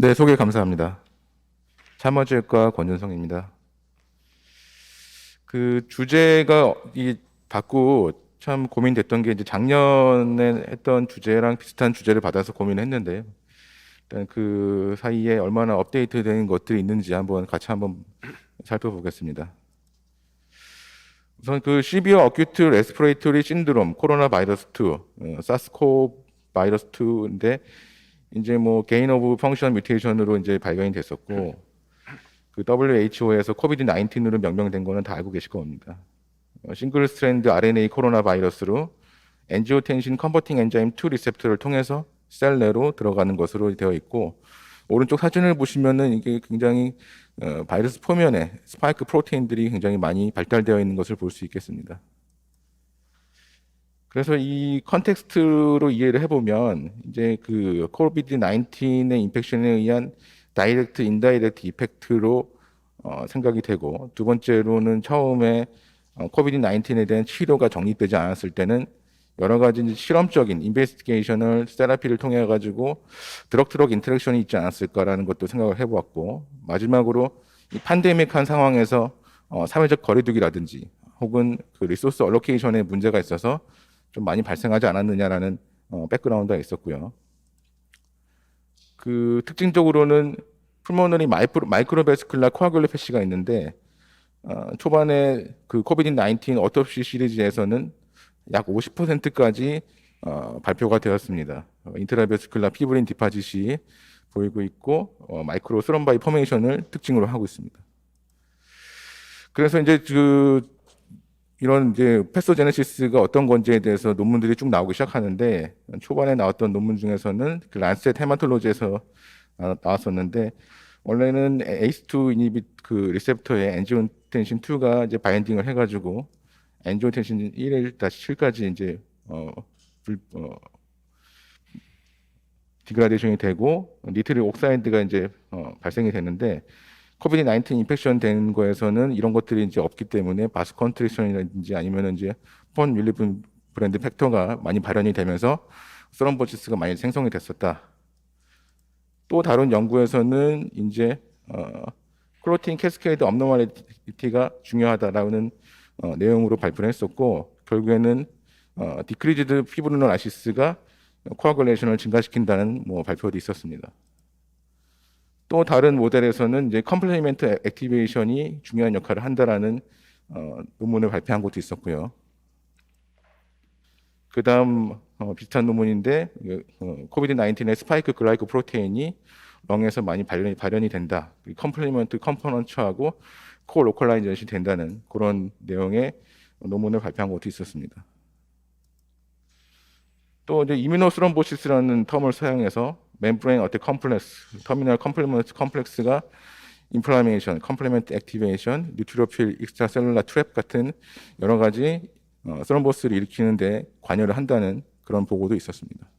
네, 소개 감사합니다. 참어질과 권준성입니다. 그 주제가 받고 참 고민됐던 게 이제 작년에 했던 주제랑 비슷한 주제를 받아서 고민했는데요. 일단 그 사이에 얼마나 업데이트된 것들이 있는지 같이 한번 살펴보겠습니다. 우선 그 Severe Acute Respiratory Syndrome, 코로나 바이러스 2, 사스코브 바이러스 2인데 이제 뭐 게인 오브 펑션 뮤테이션으로 이제 발견이 됐었고 그 WHO에서 코비드 19으로 명명된 거는 다 알고 계실 겁니다. 싱글 스트랜드 RNA 코로나 바이러스로 엔지오텐신 컨버팅 엔자임 2 리셉터를 통해서 셀 내로 들어가는 것으로 되어 있고 오른쪽 사진을 보시면은 이게 굉장히 바이러스 표면에 스파이크 프로테인들이 굉장히 많이 발달되어 있는 것을 볼 수 있겠습니다. 그래서 이 컨텍스트로 이해를 해보면 이제 그 코비드 19의 인펙션에 의한 다이렉트, 인다이렉트 이펙트로 생각이 되고 두 번째로는 처음에 코비드 19에 대한 치료가 정립되지 않았을 때는 여러 가지 이제 실험적인 인베스티게이셔널 세라피를 통해 가지고 드럭 인터랙션이 있지 않았을까라는 것도 생각을 해보았고 마지막으로 이 팬데믹한 상황에서 사회적 거리두기라든지 혹은 그 리소스 얼로케이션에 문제가 있어서 좀 많이 발생하지 않았느냐라는 백그라운드가 있었고요. 그 특징적으로는 풀모너리 마이크로베스큘라 코아귤로패시가 있는데 초반에 그 코비드 19 어토피 시리즈에서는 약 50%까지 발표가 되었습니다. 인트라베스큘라 피브린 디파짓이 보이고 있고 마이크로 스럼바이 포메이션을 특징으로 하고 있습니다. 그래서 이제 이런 이제 패소제네시스가 어떤 건지에 대해서 논문들이 쭉 나오기 시작하는데 초반에 나왔던 논문 중에서는 그 란셋 헤마톨로지에서 나왔었는데 원래는 ACE2 이니비 그 리셉터에 엔지오텐신 2가 이제 바인딩을 해가지고 엔지오텐신 1-7까지 이제 디그라데이션이 되고 니트릴 옥사이드가 이제 발생이 되는데 코비드 19 인펙션 된 거에서는 이런 것들이 이제 없기 때문에 바스 컨트리션이라든지 아니면 이제 폰 윌리분 브랜드 팩터가 많이 발현이 되면서 스럼보시스가 많이 생성이 됐었다. 또 다른 연구에서는 이제 클로틴 캐스케이드 업노멀리티가 중요하다라는 내용으로 발표를 했었고 결국에는 디크리즈드 피브리노라시스가 코아굴레이션을 증가시킨다는 뭐 발표도 있었습니다. 또 다른 모델에서는 이제 컴플리멘트 액티베이션이 중요한 역할을 한다라는 논문을 발표한 것도 있었고요. 그 다음 비슷한 논문인데 코비드 19의 스파이크 글라이코 프로테인이 렁에서 많이 발현이 된다. 컴플리먼트 컴포넌트하고 코 로컬라이제이션이 된다는 그런 내용의 논문을 발표한 것도 있었습니다. 또 이제 이뮤노스럼보시스라는 텀을 사용해서 멤브레인 어택 컴플렉스, 터미널 컴플리먼트 컴플렉스가 인플라메이션, 컴플리먼트 액티베이션, 뉴트로필 익스트라셀룰라 트랩 같은 여러 가지 스럼보스를 일으키는데 관여를 한다는 그런 보고도 있었습니다.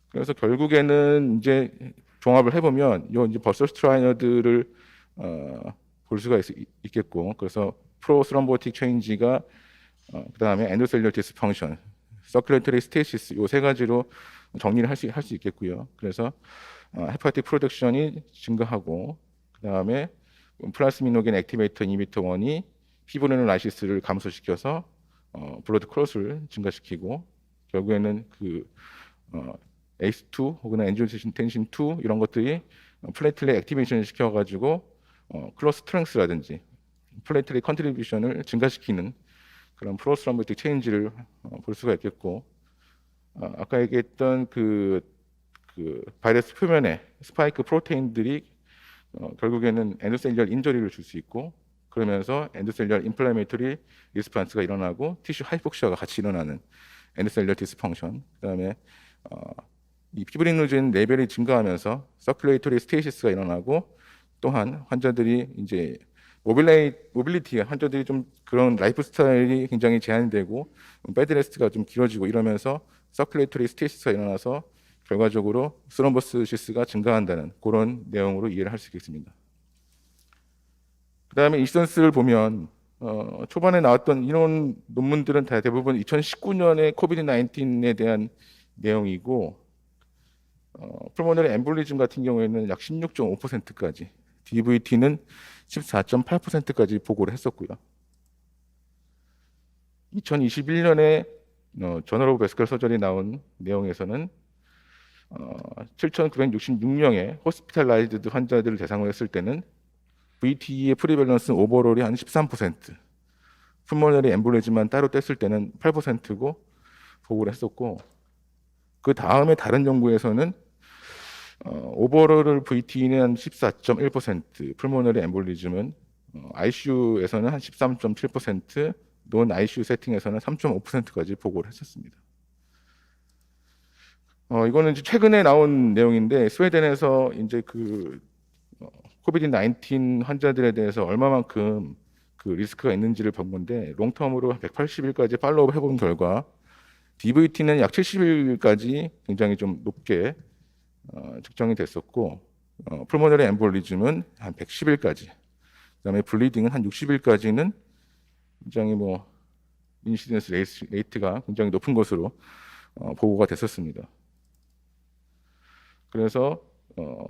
그래서 결국에는 이제 종합을 해보면 이 이제 버서스트라이너들을 볼 수가 있겠고, 그래서 프로스럼보틱 체인지가 그다음에 엔도셀룰러 디스펑션, 서큘레이터리 스테이시스 이 세 가지로 정리를 할 수 있겠고요. 그래서 헤파틱 프로덕션이 증가하고 그다음에 플라스미노겐 액티베이터 이미터 1이 피브리노라이시스를 감소시켜서 블러드 크로스를 증가시키고 결국에는 그 ACE2 혹은 엔지오텐신 2 이런 것들이 플레이틀렛 액티베이션을 시켜가지고 클로스 스트렝스라든지 플레이틀렛 컨트리뷰션을 증가시키는 그런 프로스럼보틱 체인지를 볼 수가 있겠고 아까 얘기했던 그 바이러스 표면에 스파이크 프로테인들이 결국에는 엔도셀리얼 인저리를 줄 수 있고 그러면서 엔도셀리얼 인플라메이터리 리스판스가 일어나고 티슈 하이폭시아가 같이 일어나는 엔도셀리얼 디스펑션 그다음에 이 피브리노젠 레벨이 증가하면서 서큘레이터리 스테이시스가 일어나고 또한 환자들이 이제 모빌리티 환자들이 좀 그런 라이프 스타일이 굉장히 제한되고 베드레스트가 좀 길어지고 이러면서 서큘레이터리 스테이시스가 일어나서 결과적으로 스럼보시스가 증가한다는 그런 내용으로 이해를 할 수 있겠습니다. 그다음에 인시던스를 보면 초반에 나왔던 이런 논문들은 다 대부분 2019년에 코비드 19에 대한 내용이고 풀모너리 엠볼리즘 같은 경우에는 약 16.5%까지, DVT는 14.8%까지 보고를 했었고요. 2021년에 저널 오브 베스컬 서저리 나온 내용에서는 7,966명의 호스피탈라이즈드 환자들을 대상으로 했을 때는 VTE의 프리밸런스는 오버롤이 한 13%, 풀모너리 엠볼리즘만 따로 뗐을 때는 8%고 보고를 했었고, 그 다음에 다른 연구에서는 오버롤을 VTE는 한 14.1%, 풀모너리 엠볼리즘은 ICU에서는 한 13.7%, 논 ICU 세팅에서는 3.5%까지 보고를 했었습니다. 이거는 이제 최근에 나온 내용인데, 스웨덴에서 이제 그 코비드 19 환자들에 대해서 얼마만큼 그 리스크가 있는지를 본 건데, 롱텀으로 180일까지 팔로우업 해본 결과 DVT는 약 70일까지 굉장히 좀 높게 측정이 됐었고, 풀모너리 엠볼리즘은 한 110일까지, 그다음에 블리딩은 한 60일까지는 굉장히 뭐 인시던스 레이트가 굉장히 높은 것으로 보고가 됐었습니다. 그래서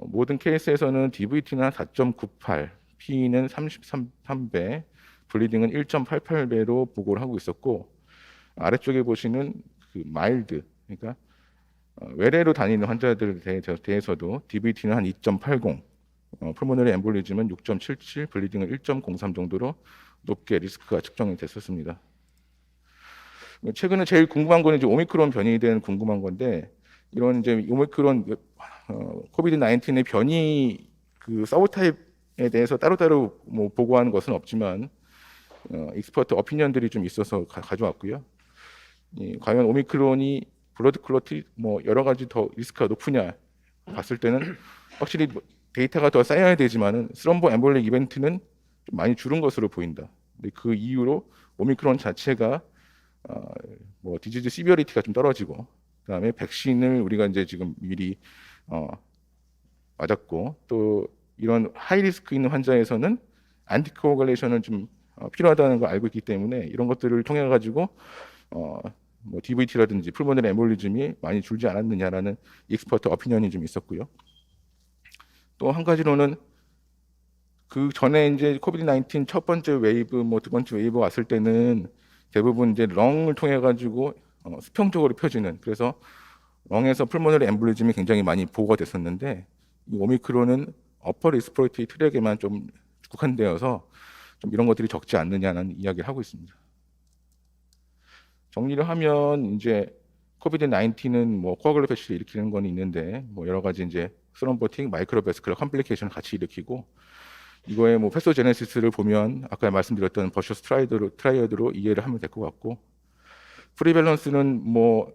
모든 케이스에서는 DVT는 한 4.98, PE는 33배, 블리딩은 1.88배로 보고를 하고 있었고, 아래쪽에 보시는 그 마일드, 그러니까 외래로 다니는 환자들에 대해서도 DVT는 한 2.80, 풀모너리 엠볼리즘은 6.77, 블리딩은 1.03 정도로 높게 리스크가 측정이 됐었습니다. 최근에 제일 궁금한 거는 이제 오미크론 변이에 대한 궁금한 건데, 이런 이제 오미크론 코비드 19의 변이 그 서브타입에 대해서 따로따로 뭐 보고하는 것은 없지만 익스퍼트 어피니언들이 좀 있어서 가져왔고요. 과연 오미크론이 블러드 클로트 뭐 여러 가지 더 리스크가 높으냐 봤을 때는 확실히 데이터가 더 쌓여야 되지만은 스럼보 엠볼릭 이벤트는 좀 많이 줄은 것으로 보인다. 근데 그 이유로 오미크론 자체가 뭐 디지즈 시비어리티가 좀 떨어지고, 그다음에 백신을 우리가 이제 지금 미리 맞았고, 또 이런 하이 리스크 있는 환자에서는 안티코어글레이션은 좀 필요하다는 걸 알고 있기 때문에 이런 것들을 통해 가지고 뭐 DVT라든지 풀모너리 엠볼리즘이 많이 줄지 않았느냐라는 익스퍼트 어피니언이 좀 있었고요. 또 한 가지로는 그 전에 이제 코비드 19 첫 번째 웨이브, 뭐 두 번째 웨이브 왔을 때는 대부분 이제 렁을 통해 가지고 수평적으로 펴지는, 그래서 렁에서 풀모너리 엠볼리즘이 굉장히 많이 보고가 됐었는데, 이 오미크론은 어퍼 리스피레이터리 트랙에만 좀 국한되어서 좀 이런 것들이 적지 않느냐는 이야기를 하고 있습니다. 정리를 하면 이제 코비드 19은 뭐 코아글로 패시를 일으키는 건 있는데, 뭐 여러 가지 이제 스롬보틱, 마이크로베스큘러 컴플리케이션을 같이 일으키고, 이거의 뭐 패소제네시스를 보면 아까 말씀드렸던 버셔스 트라이어드로 이해를 하면 될 것 같고, 프리밸런스는 뭐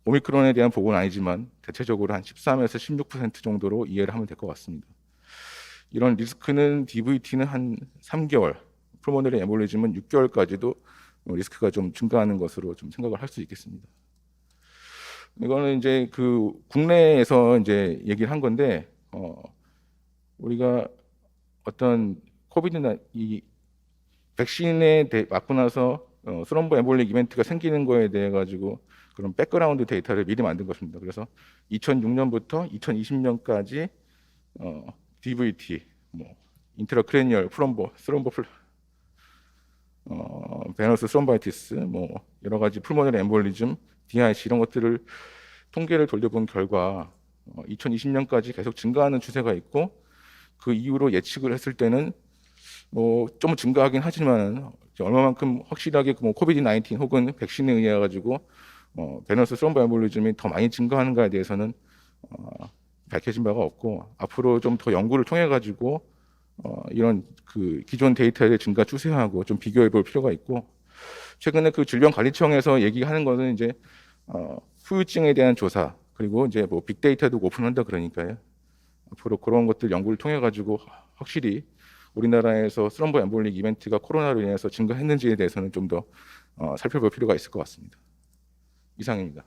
오미크론에 대한 보고는 아니지만 대체적으로 한 13에서 16% 정도로 이해를 하면 될 것 같습니다. 이런 리스크는 DVT는 한 3개월, 풀모너리 엠볼리즘은 6개월까지도 리스크가 좀 증가하는 것으로 좀 생각을 할 수 있겠습니다. 이거는 이제 그 국내에서 이제 얘기를 한 건데, 우리가 어떤 코비드 이 백신에 맞고 나서 스럼보 엠볼릭 이벤트가 생기는 거에 대해 가지고 그런 백그라운드 데이터를 미리 만든 것입니다. 그래서 2006년부터 2020년까지 DVT, 뭐 인트라크레니얼 스럼보 베너스 스롬바이티스, 뭐 여러 가지 풀모너리 엠볼리즘, DIC 이런 것들을 통계를 돌려본 결과 2020년까지 계속 증가하는 추세가 있고, 그 이후로 예측을 했을 때는 뭐 좀 증가하긴 하지만 얼마만큼 확실하게 뭐 코비드 19 혹은 백신에 의해 가지고 베너스 스롬보 엠볼리즘이 더 많이 증가하는가에 대해서는 밝혀진 바가 없고, 앞으로 좀 더 연구를 통해 가지고 이런 그 기존 데이터의 증가 추세하고 좀 비교해 볼 필요가 있고, 최근에 그 질병관리청에서 얘기하는 거는 이제 후유증에 대한 조사, 그리고 이제 뭐 빅데이터도 오픈한다 그러니까요. 앞으로 그런 것들 연구를 통해 가지고 확실히 우리나라에서 스럼보 엠볼릭 이벤트가 코로나로 인해서 증가했는지에 대해서는 좀 더 살펴볼 필요가 있을 것 같습니다. 이상입니다.